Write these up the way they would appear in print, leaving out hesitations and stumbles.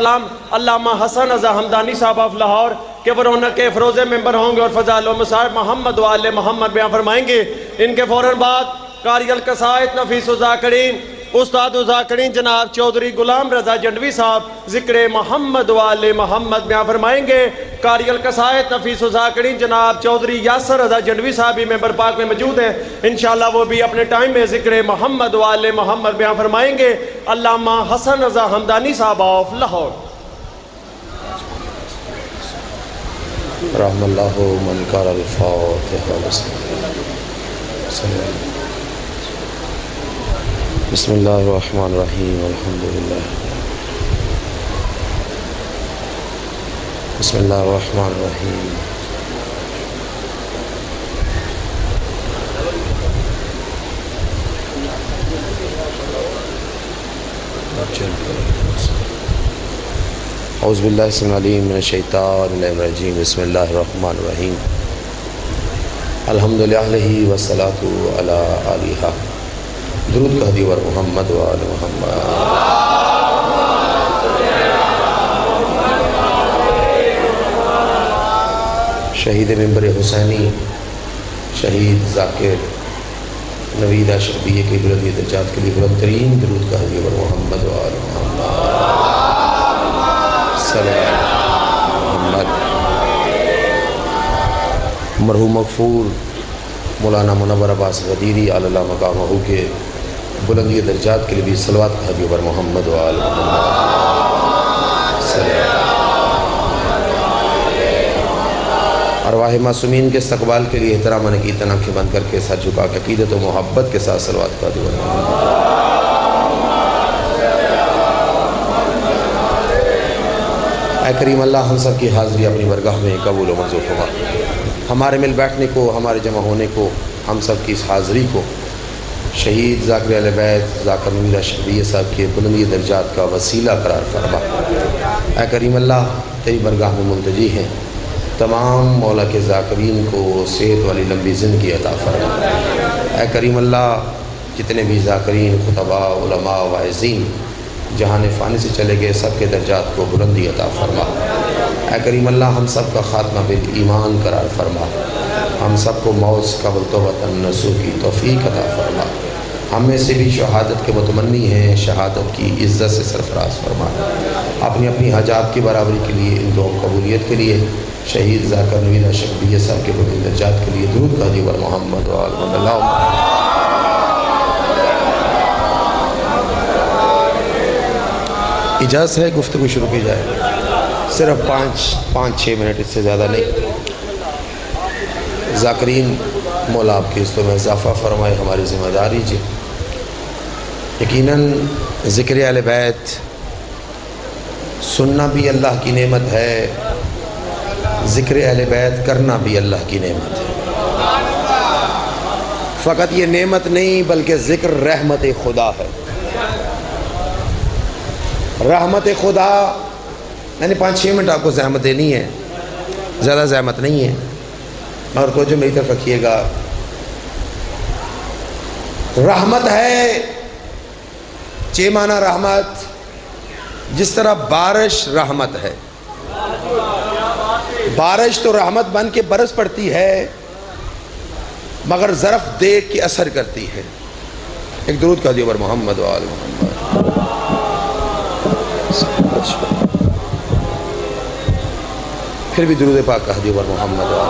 سلام علامہ حسن رضا حمدانی صاحب آف لاہور کے ورونہ کے فروز ممبر ہوں گے اور فضائل و مصائب محمد وآل محمد بیان فرمائیں گے۔ ان کے فوراً بعد قاری القصائد نفیس الذاکرین استاد الذاکرین جناب چودھری غلام رضا جنڈوی صاحب ذکر محمد وآل محمد بیان فرمائیں گے۔ قاری القصائد نفیس الذاکرین جناب چودھری یاسر رضا جنڈوی صاحب بھی ممبر پاک میں موجود ہیں، انشاءاللہ وہ بھی اپنے ٹائم میں ذکر محمد وآل محمد بیان فرمائیں گے۔ علامہ حسن رضا حمدانی صاحب آف لاہور۔ رحم اللہ من کار الفاتحہ بسم اللہ الرحمن الرحیم الحمدللہ بسم اللہ الرحمن الرحیم اعوذ باللہ السمیع العلیم من الشیطان الرجیم بسم اللہ الرحمن الرحیم الحمدللہ والصلاة علی آلہ درود کا دیور محمد وآل محمد۔ شہید ممبر حسینی شہید ذاکر نوید اشرفیہ کے بلندی درجات کے لیے بلند ترین درود کا دیور محمد وآل محمد صلی اللہ محمد۔ مرحوم مغفور مولانا منور عباس غدیری علی اللہ مقامہ کے بلندی درجات کے لیے بھی صلوات کا حدیث بر محمد و آل محمد صلی اللہ۔ ارواح معصومین کے استقبال کے لیے احترام کی آنکھیں بند کر کے سر جھکا کے عقیدت و محبت کے ساتھ صلوات کا حدیث بر محمد۔ اے کریم اللہ ہم سب کی حاضری اپنی برگاہ میں قبول و منظور فرما۔ ہمارے مل بیٹھنے کو، ہمارے جمع ہونے کو، ہم سب کی اس حاضری کو شہید ذاکر اہل بیت ذاکر نوید اشرفیہ صاحب کے بلندی درجات کا وسیلہ قرار فرما۔ اے کریم اللہ تیری برگاہ میں ملتجی ہیں، تمام مولا کے ذاکرین کو صحت والی لمبی زندگی عطا فرما۔ اے کریم اللہ جتنے بھی ذاکرین خطباء علماء واعظین جہاں فانی سے چلے گئے سب کے درجات کو بلندی عطا فرما۔ اے کریم اللہ ہم سب کا خاتمہ بالایمان قرار فرما، ہم سب کو موت قبل توبۃ النصوح کی توفیق عطا فرما۔ ہم میں سے بھی شہادت کے متمنی ہیں، شہادت کی عزت سے سرفراز فرما۔ اپنی اپنی حاجات کی برابری کے لیے ان دعاؤں قبولیت کے لیے شہید ذاکر نوید اشرفیہ صاحب کے بلند درجات کے لیے درود کا دیور محمد و آل محمد۔ اجازت ہے گفتگو شروع کی جائے، صرف پانچ چھ منٹ، اس سے زیادہ نہیں۔ ذاکرین مولا آپ کی عزتوں میں اضافہ فرمائے، ہماری ذمہ داری جی۔ یقیناً ذکر اہل بیت سننا بھی اللہ کی نعمت ہے، ذکر اہل بیت کرنا بھی اللہ کی نعمت ہے۔ فقط یہ نعمت نہیں بلکہ ذکر رحمت خدا ہے۔ رحمت خدا یعنی 5-6 منٹ آپ کو زحمت دینی ہے، زیادہ زحمت نہیں ہے، مگر توجہ میری طرف رکھیے گا۔ رحمت ہے چے معنی رحمت، جس طرح بارش رحمت ہے، بارش تو رحمت بن کے برس پڑتی ہے مگر ظرف دیکھ کے اثر کرتی ہے۔ ایک درود کا دیور محمد و آل محمد۔ پھر بھی درود پاک کا دیور محمد و آل۔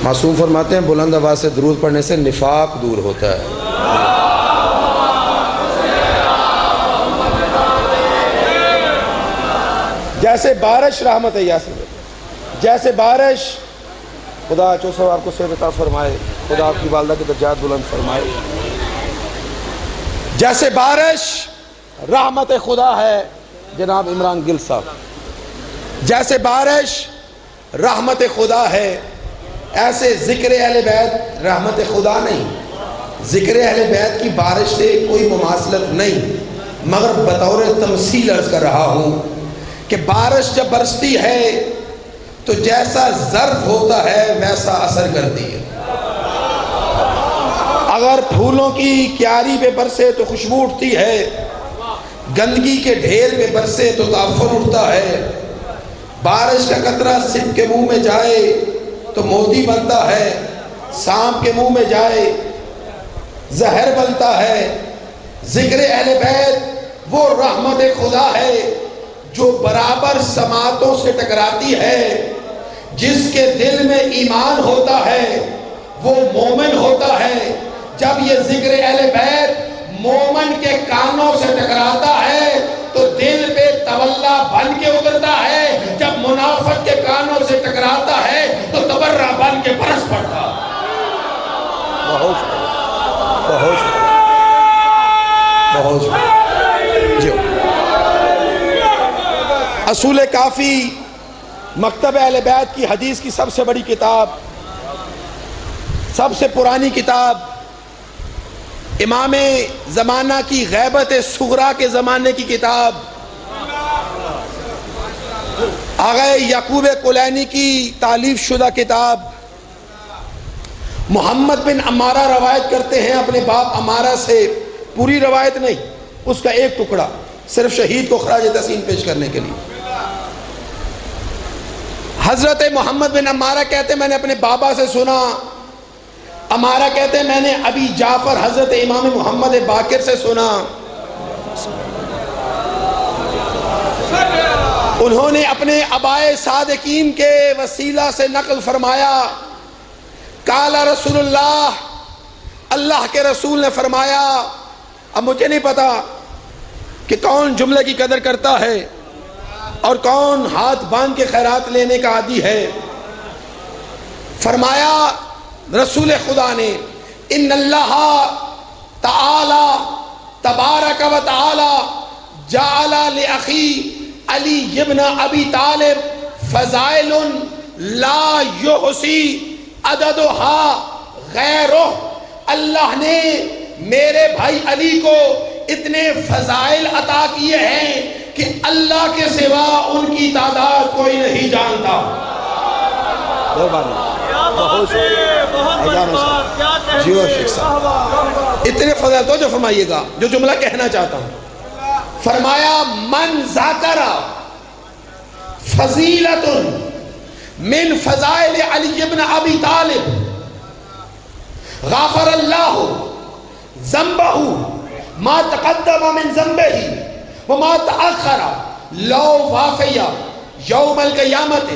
معصوم فرماتے ہیں بلند آواز سے درود پڑھنے سے نفاق دور ہوتا ہے۔ جیسے بارش رحمت ہے، جیسے بارش، خدا چوسو آپ کو صحت عطا فرمائے، خدا آپ کی والدہ کے درجات بلند فرمائے۔ جیسے بارش رحمت خدا ہے جناب عمران گل صاحب، جیسے بارش رحمت خدا ہے ایسے ذکر اہل بیت رحمت خدا نہیں۔ ذکر اہل بیت کی بارش سے کوئی مماثلت نہیں، مگر بطور تمثیل عرض کر رہا ہوں کہ بارش جب برستی ہے تو جیسا ظرف ہوتا ہے ویسا اثر کرتی ہے۔ اگر پھولوں کی کیاری پہ برسے تو خوشبو اٹھتی ہے، گندگی کے ڈھیر پہ برسے تو تعفن اٹھتا ہے، بارش کا قطرہ سب کے منہ میں جائے تو موتی بنتا ہے، سانپ کے منہ میں جائے زہر بنتا ہے۔ ذکر اہل بیت وہ رحمت خدا ہے جو برابر سماعتوں سے ٹکراتی ہے، جس کے دل میں ایمان ہوتا ہے وہ مومن ہوتا ہے۔ جب یہ ذکر اہل بیت مومن کے کانوں سے ٹکراتا ہے تو دل پہ تولا بن کے اترتا ہے، جب منافق کے کانوں سے ٹکراتا ہے تو تبرہ بن کے برس پڑتا ہے۔ جو اصول کافی مکتب اہل بیت کی حدیث کی سب سے بڑی کتاب، سب سے پرانی کتاب، امام زمانہ کی غیبت صغریٰ کے زمانے کی کتاب، آغا یعقوب کلینی کی تالیف شدہ کتاب۔ محمد بن عمارہ روایت کرتے ہیں اپنے باپ عمارہ سے، پوری روایت نہیں، اس کا ایک ٹکڑا، صرف شہید کو خراج تحسین پیش کرنے کے لیے۔ حضرت محمد بن عمارہ کہتے ہیں میں نے اپنے بابا سے سنا، عمارہ کہتے ہیں میں نے ابی جعفر حضرت امام محمد باقر سے سنا، انہوں نے اپنے آبائے صادقین کے وسیلہ سے نقل فرمایا، قال رسول اللہ، اللہ کے رسول نے فرمایا۔ اب مجھے نہیں پتا کہ کون جملے کی قدر کرتا ہے اور کون ہاتھ باندھ کے خیرات لینے کا عادی ہے۔ فرمایا رسول خدا نے، ان اللہ تعالی تبارک و تعالی جعل لأخی علی ابن ابی طالب فضائل لا یحصی عددها غیرہ، اللہ نے میرے بھائی علی کو اتنے فضائل عطا کیے ہیں کہ اللہ کے سوا ان کی تعداد کوئی نہیں جانتا۔ اتنے فضائل تو جو فرمائیے گا جو جملہ کہنا چاہتا ہوں، فرمایا من ذاکر فضیلۃ من فضائل علی ابن ابی طالب غافر اللہ ذنبہ ما تقدم من ذنبہ وما تأخر لو وافیہ یوم القیامت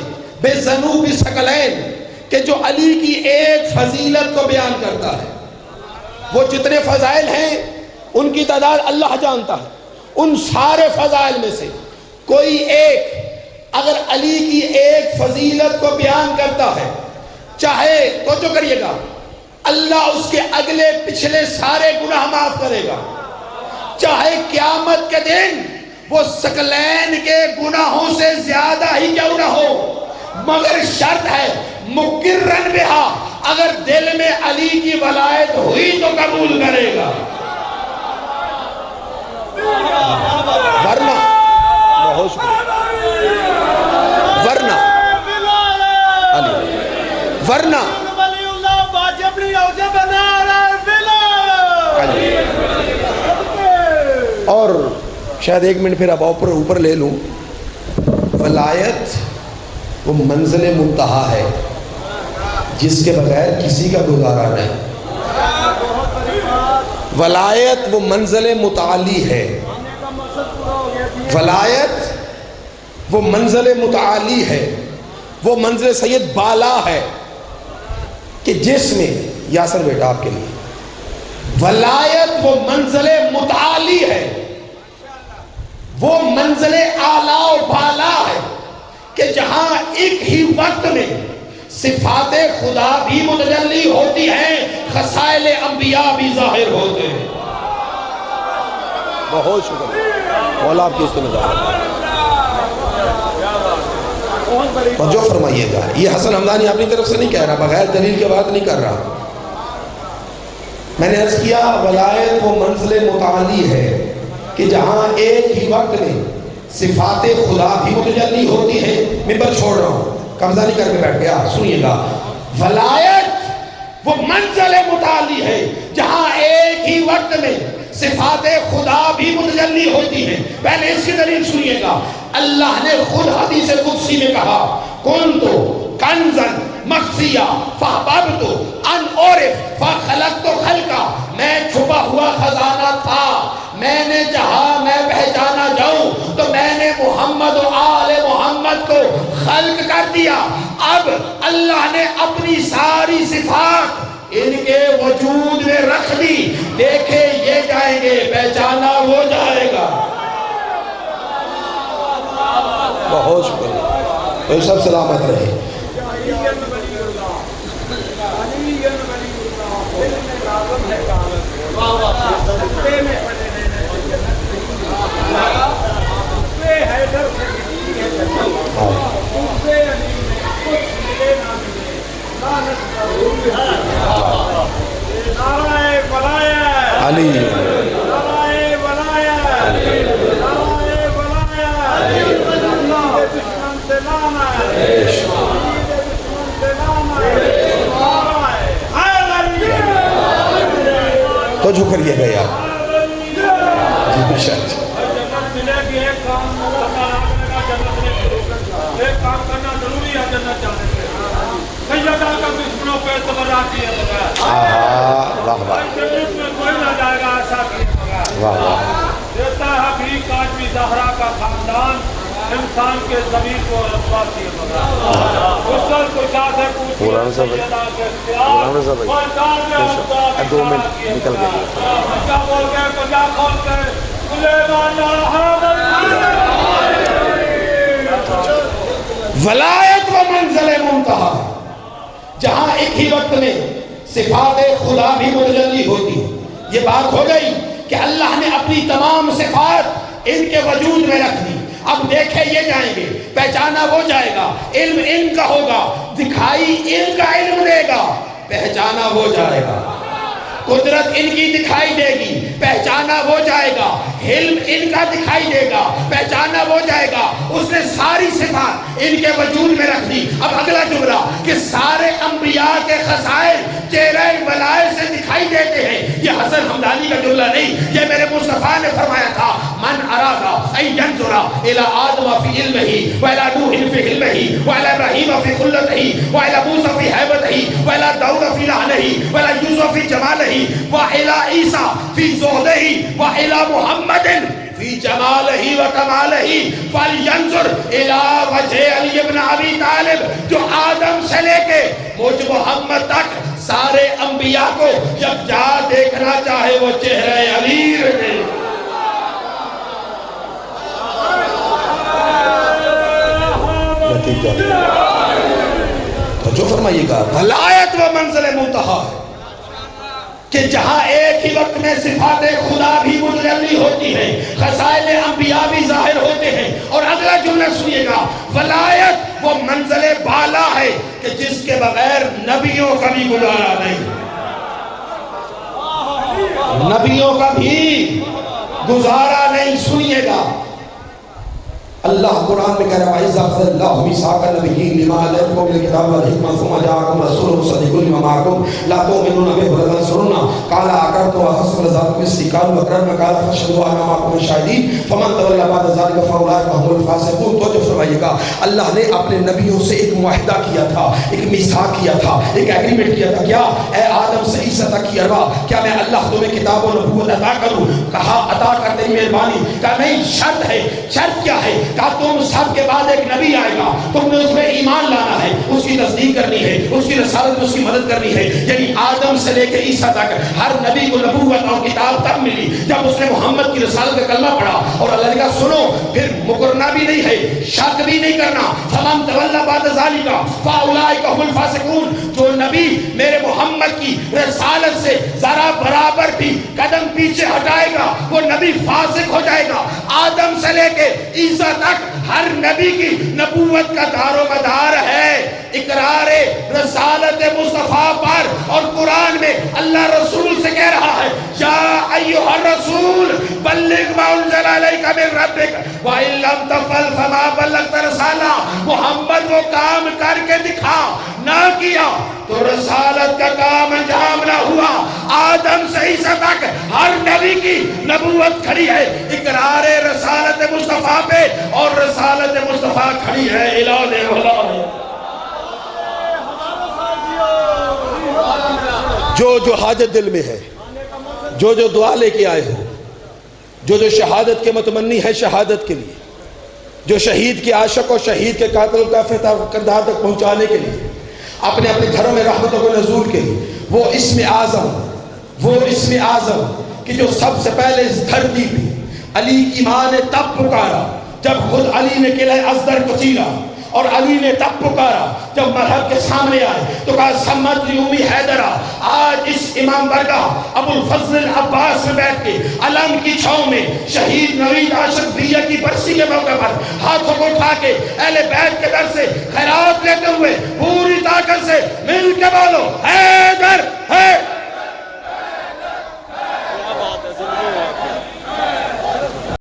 بذنوب ثقلین، کہ جو علی کی ایک فضیلت کو بیان کرتا ہے، وہ جتنے فضائل ہیں ان کی تعداد اللہ جانتا ہے، ان سارے فضائل میں سے کوئی ایک اگر علی کی ایک فضیلت کو بیان کرتا ہے، چاہے توجہ کریے گا، اللہ اس کے اگلے پچھلے سارے گناہ معاف کرے گا، چاہے قیامت کے دن وہ ثقلین کے گناہوں سے زیادہ ہی کیوں نہ ہو، مگر شرط ہے مقرن بہا، اگر دل میں علی کی ولایت ہوئی تو قبول کرے گا، ورنہ اور شاید ایک منٹ پھر اب اوپر لے لوں، ولایت وہ منزل منتہا ہے جس کے بغیر کسی کا گزارا نہیں، ولایت وہ منزل متعالی ہے، ولایت وہ منزل متعالی ہے، وہ منزل سید بالا ہے کہ جس میں یاسر بیٹا آپ کے لیے ولایت وہ منزل متعالی ہے، وہ منزل اعلیٰ و بالا ہے کہ جہاں ایک ہی وقت میں صفات خدا بھی متجلی ہوتی ہیں، خصائل انبیاء بھی ظاہر ہوتے ہیں۔ بہت شکریہ مولا آپ کی اس کو توجہ فرمائیے گا، یہ حسن حمدانی اپنی طرف سے نہیں کہہ رہا، بغیر دلیل کے بات نہیں کر رہا۔ میں نے عرض کیا ولایت وہ منزل متعالی ہے کہ جہاں ایک ہی وقت میں صفات خدا بھی متجلی ہوتی ہے۔ ممبر چھوڑ رہا ہوں، قبضہ نہیں کر کے بیٹھ گیا، سنیے گا، ولایت وہ منزل متعالی ہے جہاں ایک ہی وقت میں صفات خدا بھی متجلی ہوتی ہیں۔ پہلے اس کی دلیل سنیے گا، اللہ نے خود حدیث قدسی میں کہا کنتو کنزن مخفیہ فاحببت ان اعرف فخلقت خلقا، میں چھپا ہوا خزانہ تھا، میں نے چاہا میں پہچانا جاؤں تو میں نے محمد و آل محمد کو خلق کر دیا۔ اب اللہ نے اپنی ساری صفات ان کے وجود میں رکھ دی، دیکھے یہ جائیں گے، پہچانا وہ جائے گا۔ بہت شکریہ، تو سب سلامت رہے۔ علی تو جو کریے گئے آپ جی بشک ایک کام کرنا ضروری ہے جنت جانے سے، سیدہ کا دشمنوں پہ تبراتی ہے بغیر، واہ واہ جنت میں کوئی نہ جائے گا ایسا کیے بغیر۔ واہ واہ دیتا ہے بھی کاجوی زہرا کا خاندان انسان کے ضمیر کو رسوا کیے بغیر۔ غسل کو جاتے پوچھئے سیدہ کے اختیار، فردان میں ہوتا 2 منٹ نکل گئے، کیا بول گئے کجا کھول کے سلیمان ولایت و منزل منتہا، جہاں ایک ہی وقت میں صفات خدا بھی متجلی ہوتی۔ یہ بات ہو گئی کہ اللہ نے اپنی تمام صفات ان کے وجود میں رکھ دی۔ اب دیکھے یہ جائیں گے، پہچانا وہ جائے گا، علم ان کا ہوگا، دکھائی ان کا علم دے گا، پہچانا وہ جائے گا۔ قدرت ان کی دکھائی دے گی، پہچانا وہ جائے گا۔ علم ان کا دکھائی دے گا، پہچانا وہ جائے گا۔ اس نے ساری صفات ان کے وجود میں رکھ دی۔ اب اگلا جملہ کہ سارے انبیاء کے خصائل چہرہ ولایت سے دکھائی دیتے ہیں، یہ حسن حمدانی کا جملہ نہیں، یہ میرے مصطفیٰ نے فرمایا تھا من ارادہ ان ینظر الی آدم فی علمہ والی نوح فی علمہ والی ابراہیم فی خلتہ والی موسیٰ فی حیبتہ والی داؤد فی لعنہ والی یوسف فی جمالہ وإلى عیسیٰ فی زہدہ وإلى محمد فی جمالہ وکمالہ فلینظر الی وجہ علی بن ابی طالب، جو آدم سے لے کے مجھ محمد تک سارے انبیاء کو یکجا دیکھنا چاہے وہ چہرہ علی رہے۔ نتیجہ تو جو فرمائیے گا ولایت و منزل منتہا، کہ جہاں ایک ہی وقت میں صفات خدا بھی متجلی ہوتی ہیں، خصائل انبیاء بھی ظاہر ہوتے ہیں۔ اور اگلا جملہ سنیے گا، ولایت وہ منزل بالا ہے کہ جس کے بغیر نبیوں کا بھی گزارا نہیں، نبیوں کا بھی گزارا نہیں۔ سنیے گا اللہ قرآن میں کہہ رہا ہے وَإِذَا أَخَذَ اللَّهُ مِيثَاقَ النَّبِيِّينَ لَمَا آتَيْتُكُم مِّنَ الْكِتَابِ وَالْحِكْمَةِ ثُمَّ جَاءَكُمْ رَسُولٌ مُصَدِّقٌ لِّمَا مَعَكُمْ لَا تُؤْمِنُونَ بِهِ وَلَتَنصُرُنَّهُ قَالَ أَقَرَّرْتُمْ وَأَخَذْتُمْ مِيثَاقَكُمْ مِثْلِي قَالُوا أَقْرَرْنَا قَالَ فَاشْهَدُوا وَأَنَا مَعَكُمْ مِنَ الشَّاهِدِينَ فَمَن تَوَلَّىٰ بَعْدَ ذَلِكَ فَأُولَٰئِكَ هُمُ الْفَاسِقُونَ۔ تو جو فرمائیے گا اللہ نے اپنے نبیوں سے ایک معاہدہ کیا تھا، ایک میثاق کیا تھا، ایک ایگریمنٹ کیا تھا، کیا اے آدم سے عیسیٰ تک کی ارواح، کیا میں اللہ تمہیں کتاب و نبوت عطا کروں؟ کہا عطا کر تیری مہربانی۔ کہا نہیں، شرط ہے۔ شرط کیا ہے؟ کہا تم سب کے بعد ایک نبی آئے گا، تم نے اس میں ایمان لانا ہے، اس کی تصدیق کرنی ہے، اس کی رسالت میں اس کی مدد کرنی ہے۔ یعنی آدم سے لے کے عیسیٰ تک ہر نبی کو نبوت اور کتاب تب ملی جب اس نے محمد کی رسالت کا کلمہ پڑھا۔ اور اللہ نے کہا سنو، پھر مکرنا بھی نہیں ہے، شک بھی نہیں کرنا۔ فَمَن تَوَلَّىٰ بَعْدَ ذَلِكَ فَأُولَٰئِكَ هُمُ الْفَاسِقُونَ۔ جو نبی میرے محمد کی رسالت سے ذرا برابر بھی قدم پیچھے ہٹائے گا وہ نبی فاسق ہو جائے گا۔ آدم سے لے کے عیسیٰ تک ہر نبی کی نبوت کا دار و مدار ہے اقرار رسالت مصطفیٰ پر۔ اور قرآن میں اللہ رسول سے کہہ رہا ہے یا ایھا الرسول بلغ ما انزل علیک من ربک وَإِن لَمْ تَفْعَلْ فَمَا بَلَّغْتَ رِسَالَتَهُ محمد وہ کام کر کے دکھا، نہ کیا تو رسالت کا کام انجام نہ ہوا۔ آدم سے عیسیٰ تک ہر نبی کی نبوت کھڑی ہے اقرار رسالت مصطفیٰ پہ، اور رسالت مصطفیٰ کھڑی ہے اعلان ولایت۔ جو حاجت دل میں ہے، جو دعا لے کے آئے ہو، جو شہادت کے متمنی ہے شہادت کے لیے، جو شہید کے عاشق اور شہید کے قاتل کا کردار تک پہنچانے کے لیے، اپنے گھروں میں رحمتوں کو نزول کے وہ اسم اعظم کہ جو سب سے پہلے اس دھرتی پہ علی کی ماں نے تب پکارا جب خود علی نے قلعہ ازدر کو چیرا، اور علی نے تب پکارا جب مرحب کے سامنے آئے تو کہا سمت یومی حیدرہ۔ آج اس امام برگاہ ابو الفضل العباس میں بیٹھ کے علم کی چھاؤں میں شہید نوید عاشق بیہ کی برسی کے موقع پر ہاتھوں کو اٹھا کے اہل بیت کے در سے خیرات لیتے ہوئے پوری طاقت سے مل کے بولو حیدر ہے